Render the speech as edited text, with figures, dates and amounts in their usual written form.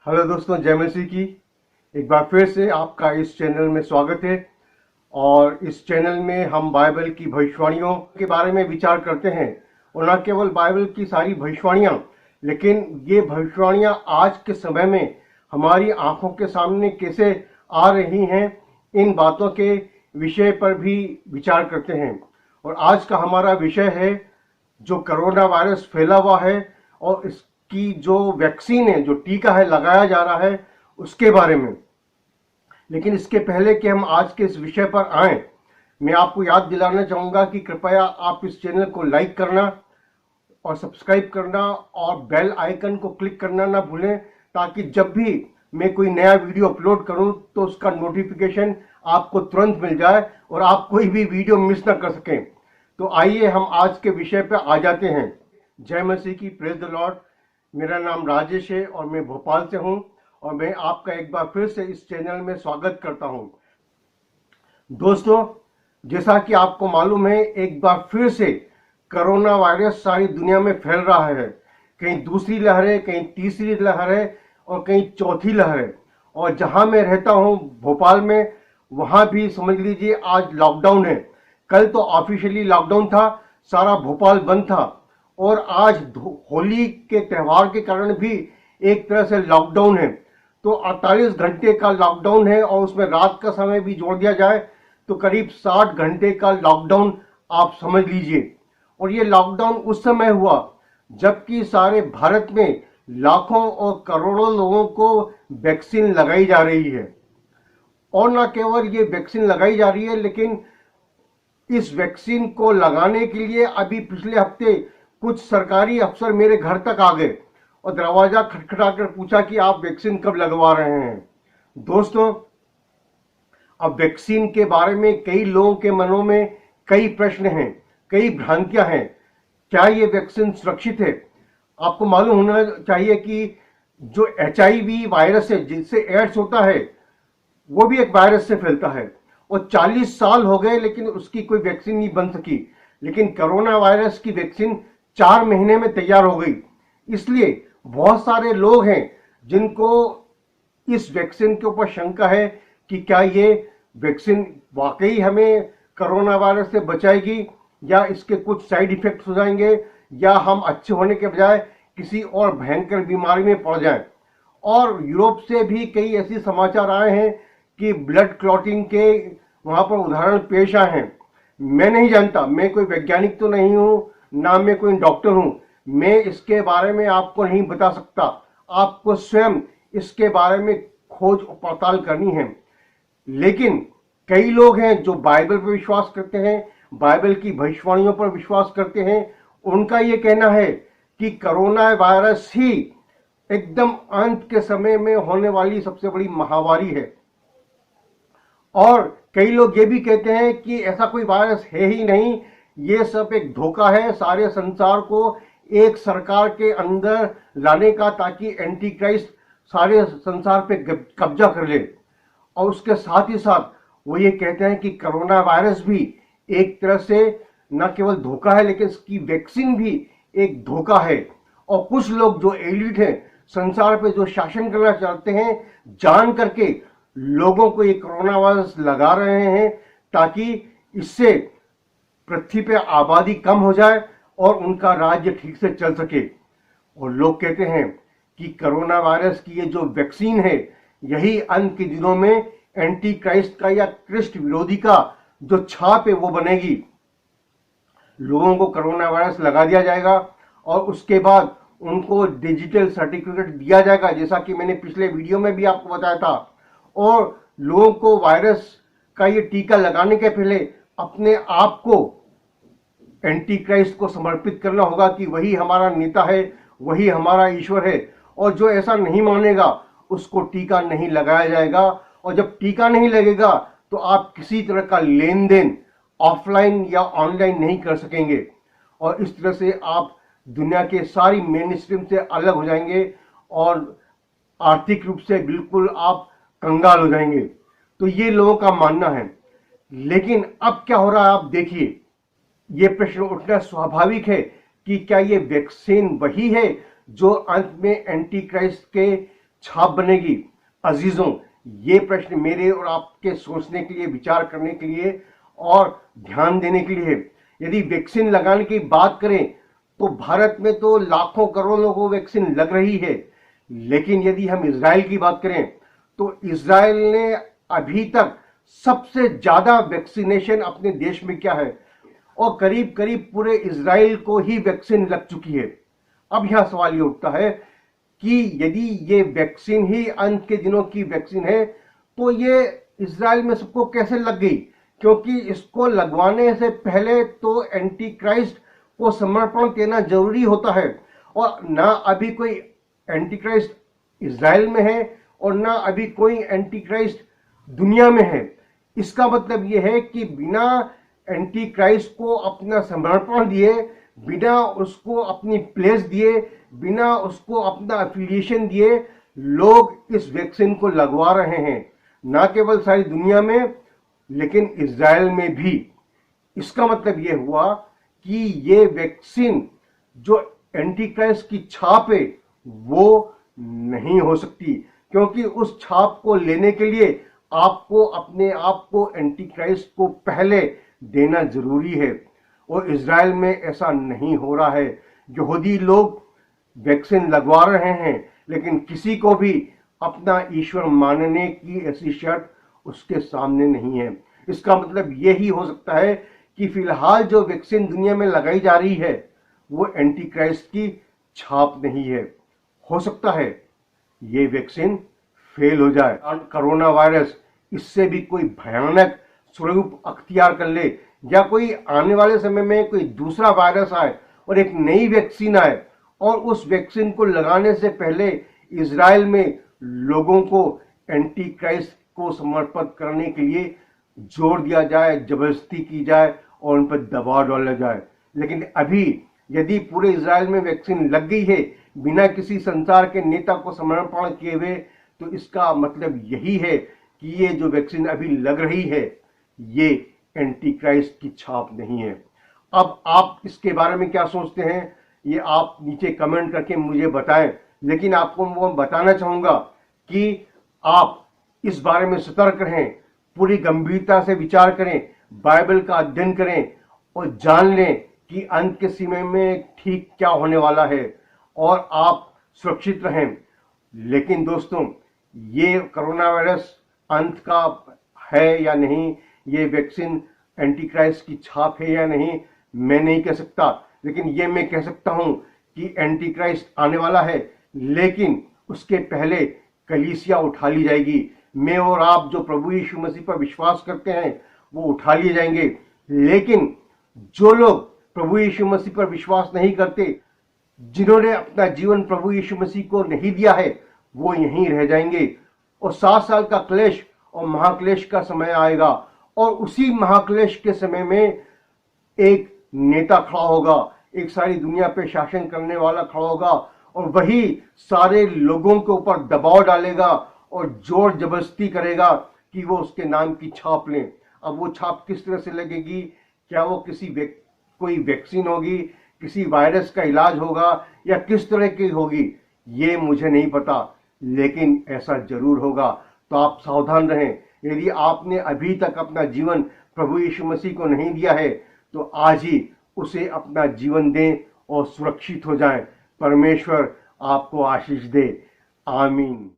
Hello दोस्तों, जय मसीह की। एक बार फिर से आपका इस चैनल में स्वागत है। और इस चैनल में हम बाइबल की भविष्यवाणियों के बारे में विचार करते हैं, और न केवल बाइबल की सारी भविष्यवाणियां, लेकिन ये भविष्यवाणियां आज के समय में हमारी आंखों के सामने कैसे आ रही हैं, इन बातों के विषय पर भी विचार करते हैं। और आज का हमारा विषय है जो कोरोना वायरस फैला हुआ है और इसकी जो वैक्सीन है, जो टीका है लगाया जा रहा है, उसके बारे में। लेकिन इसके पहले कि हम आज के इस विषय पर आएं, मैं आपको याद दिलाना चाहूंगा कि कृपया आप इस चैनल को लाइक करना और सब्सक्राइब करना और बेल आइकन को क्लिक करना ना भूलें, ताकि जब भी मैं कोई नया वीडियो अपलोड करूं तो उसका नोटिफिकेशन आपको तुरंत मिल जाए और आप कोई भी वीडियो मिस ना कर सकें। तो आइए हम आज के विषय पर आ जाते हैं। जय मसीह की, प्रेज द लॉर्ड। मेरा नाम राजेश है और मैं भोपाल से हूं, और मैं आपका एक बार फिर से इस चैनल में स्वागत करता हूं। दोस्तों, जैसा कि आपको मालूम है, एक बार फिर से कोरोना वायरस सारी दुनिया में फैल रहा है। कहीं दूसरी लहर है, कहीं तीसरी लहर है और कहीं चौथी लहर है। और जहां मैं रहता हूं भोपाल में, वहां भी समझ लीजिए आज लॉकडाउन है। कल तो ऑफिशियली लॉकडाउन था, सारा भोपाल बंद था। और आज होली के त्यौहार के कारण भी एक तरह से लॉकडाउन है। तो 48 घंटे का लॉकडाउन है, और उसमें रात का समय भी जोड़ दिया जाए तो करीब 60 घंटे का लॉकडाउन आप समझ लीजिए। और ये लॉकडाउन उस समय हुआ जबकि सारे भारत में लाखों और करोड़ों लोगों को वैक्सीन लगाई जा रही है। और न केवल ये वैक्सीन लगाई जा रही है, लेकिन इस वैक्सीन को लगाने के लिए अभी पिछले हफ्ते कुछ सरकारी अफसर मेरे घर तक आ गए और दरवाजा खटखटाकर पूछा कि आप वैक्सीन कब लगवा रहे हैं। दोस्तों, अब वैक्सीन के बारे में कई लोगों के मनों में कई प्रश्न हैं, कई भ्रांतियां हैं। क्या ये वैक्सीन सुरक्षित है? आपको मालूम होना चाहिए कि जो HIV वायरस है, जिससे एड्स होता है, वो भी एक वायरस से फैलता है। और 40 साल हो गए लेकिन उसकी कोई वैक्सीन नहीं बन सकी। लेकिन कोरोना वायरस की वैक्सीन 4 महीने में तैयार हो गई। इसलिए बहुत सारे लोग हैं जिनको इस वैक्सीन के ऊपर शंका है कि क्या ये वैक्सीन वाकई हमें कोरोना वायरस से बचाएगी, या इसके कुछ साइड इफेक्ट्स हो जाएंगे, या हम अच्छे होने के बजाय किसी और भयंकर बीमारी में पड़ जाएं। और यूरोप से भी कई ऐसे समाचार आए हैं कि ब्लड क्लॉटिंग के वहां पर उदाहरण पेश आए हैं। मैं नहीं जानता, मैं कोई वैज्ञानिक तो नहीं हूं, ना मैं कोई डॉक्टर हूं। मैं इसके बारे में आपको नहीं बता सकता। आपको स्वयं इसके बारे में खोज और पड़ताल करनी है। लेकिन कई लोग हैं जो बाइबल पर विश्वास करते हैं, बाइबल की भविष्यवाणियों पर विश्वास करते हैं। उनका यह कहना है कि कोरोना वायरस ही एकदम अंत के समय में होने वाली सबसे बड़ी महामारी है। और कई लोग ये भी कहते हैं कि ऐसा कोई वायरस है ही नहीं, ये सब एक धोखा है सारे संसार को एक सरकार के अंदर लाने का, ताकि एंटी क्राइस्ट सारे संसार पे कब्जा कर ले। और उसके साथ ही साथ वो ये कहते हैं कि कोरोना वायरस भी एक तरह से न केवल धोखा है, लेकिन इसकी वैक्सीन भी एक धोखा है। और कुछ लोग जो एलिट हैं, संसार पे जो शासन करना चाहते हैं, जान करके लोगों को ये कोरोना वायरस लगा रहे हैं, ताकि इससे पृथ्वी पे आबादी कम हो जाए और उनका राज्य ठीक से चल सके। और लोग कहते हैं कि कोरोना वायरस की ये जो वैक्सीन है, यही अंत के दिनों में एंटी क्राइस्ट का या क्रिस्ट विरोधी का जो छाप है वो बनेगी। लोगों को कोरोना वायरस लगा दिया जाएगा और उसके बाद उनको डिजिटल सर्टिफिकेट दिया जाएगा, जैसा कि मैंने पिछले वीडियो में भी आपको बताया था। और लोगों को वायरस का ये टीका लगाने के पहले अपने आप को एंटी क्राइस्ट को समर्पित करना होगा कि वही हमारा नेता है, वही हमारा ईश्वर है। और जो ऐसा नहीं मानेगा उसको टीका नहीं लगाया जाएगा। और जब टीका नहीं लगेगा तो आप किसी तरह का लेन देन ऑफलाइन या ऑनलाइन नहीं कर सकेंगे, और इस तरह से आप दुनिया के सारी मेन स्ट्रीम से अलग हो जाएंगे और आर्थिक रूप से बिल्कुल आप कंगाल हो जाएंगे। तो ये लोगों का मानना है। लेकिन अब क्या हो रहा है आप देखिए। ये प्रश्न उठना स्वाभाविक है कि क्या ये वैक्सीन वही है जो अंत में एंटी क्राइस्ट के छाप बनेगी? अजीजों, ये प्रश्न मेरे और आपके सोचने के लिए, विचार करने के लिए और ध्यान देने के लिए है। यदि वैक्सीन लगाने की बात करें तो भारत में तो लाखों करोड़ों को वैक्सीन लग रही है, लेकिन यदि हम इजराइल की बात करें तो इजराइल ने अभी तक सबसे ज्यादा वैक्सीनेशन अपने देश में किया है और करीब करीब पूरे इजराइल को ही वैक्सीन लग चुकी है। अब यहां सवाल ये उठता है कि यदि ये वैक्सीन ही अंत के दिनों की वैक्सीन है तो ये इजराइल में सबको कैसे लग गई? क्योंकि इसको लगवाने से पहले तो एंटी क्राइस्ट को समर्पण देना जरूरी होता है और ना अभी कोई एंटी क्राइस्ट इजराइल में है और ना अभी कोई एंटी क्राइस्ट दुनिया में है। इसका मतलब यह है कि बिना एंटी क्राइस्ट को अपना समर्पण दिए, बिना उसको अपनी प्लेस दिए, बिना उसको अपना एफिलिएशन दिए, लोग इस वैक्सीन को लगवा रहे हैं, ना केवल सारी दुनिया में लेकिन इजराइल में भी। इसका मतलब यह हुआ कि ये वैक्सीन जो एंटी क्राइस्ट की छाप है वो नहीं हो सकती, क्योंकि उस छाप को लेने के लिए आपको अपने आप को एंटी क्राइस्ट को पहले देना जरूरी है और इजराइल में ऐसा नहीं हो रहा है। यहूदी लोग वैक्सीन लगवा रहे हैं लेकिन किसी को भी अपना ईश्वर मानने की ऐसी शर्त उसके सामने नहीं है। इसका मतलब यही हो सकता है कि फिलहाल जो वैक्सीन दुनिया में लगाई जा रही है वो एंटी क्राइस्ट की छाप नहीं है। हो सकता है ये वैक्सीन फेल हो जाए, कोरोना वायरस इससे भी कोई भयानक स्वरूप अख्तियार कर ले, या कोई आने वाले समय में कोई दूसरा वायरस आए और एक नई वैक्सीन आए और उस वैक्सीन को लगाने से पहले इजराइल में लोगों को एंटी क्राइस्ट को समर्पित करने के लिए जोर दिया जाए, जबरदस्ती की जाए और उन पर दबाव डाला जाए। लेकिन अभी यदि पूरे इजराइल में वैक्सीन लग गई है बिना किसी संसार के नेता को समर्पण किए हुए, तो इसका मतलब यही है कि ये जो वैक्सीन अभी लग रही है ये एंटी क्राइस्ट की छाप नहीं है। अब आप इसके बारे में क्या सोचते हैं ये आप नीचे कमेंट करके मुझे बताएं, लेकिन आपको मैं बताना चाहूंगा कि आप इस बारे में सतर्क रहें, पूरी गंभीरता से विचार करें, बाइबल का अध्ययन करें और जान लें कि अंत के समय में ठीक क्या होने वाला है और आप सुरक्षित रहें। लेकिन दोस्तों, ये कोरोना वायरस अंत का है या नहीं, ये वैक्सीन एंटी क्राइस्ट की छाप है या नहीं, मैं नहीं कह सकता, लेकिन ये मैं कह सकता हूं कि एंटी क्राइस्ट आने वाला है, लेकिन उसके पहले कलीसिया उठा ली जाएगी। मैं और आप जो प्रभु यीशु मसीह पर विश्वास करते हैं वो उठा लिए जाएंगे, लेकिन जो लोग प्रभु यीशु मसीह पर विश्वास नहीं करते, जिन्होंने अपना जीवन प्रभु यीशु मसीह को नहीं दिया है, वो यहीं रह जाएंगे और 7 साल का क्लेश और महाक्लेश का समय आएगा और उसी महाक्लेश के समय में एक नेता खड़ा होगा, एक सारी दुनिया पे शासन करने वाला खड़ा होगा और वही सारे लोगों के ऊपर दबाव डालेगा और जोर जबरदस्ती करेगा कि वो उसके नाम की छाप लें। अब वो छाप किस तरह से लगेगी? क्या वो कोई वैक्सीन होगी, किसी वायरस का इलाज होगा या किस तरह की होगी, ये मुझे नहीं पता, लेकिन ऐसा जरूर होगा। तो आप सावधान रहें। यदि आपने अभी तक अपना जीवन प्रभु यीशु मसीह को नहीं दिया है तो आज ही उसे अपना जीवन दें और सुरक्षित हो जाएं। परमेश्वर आपको आशीष दे। आमीन।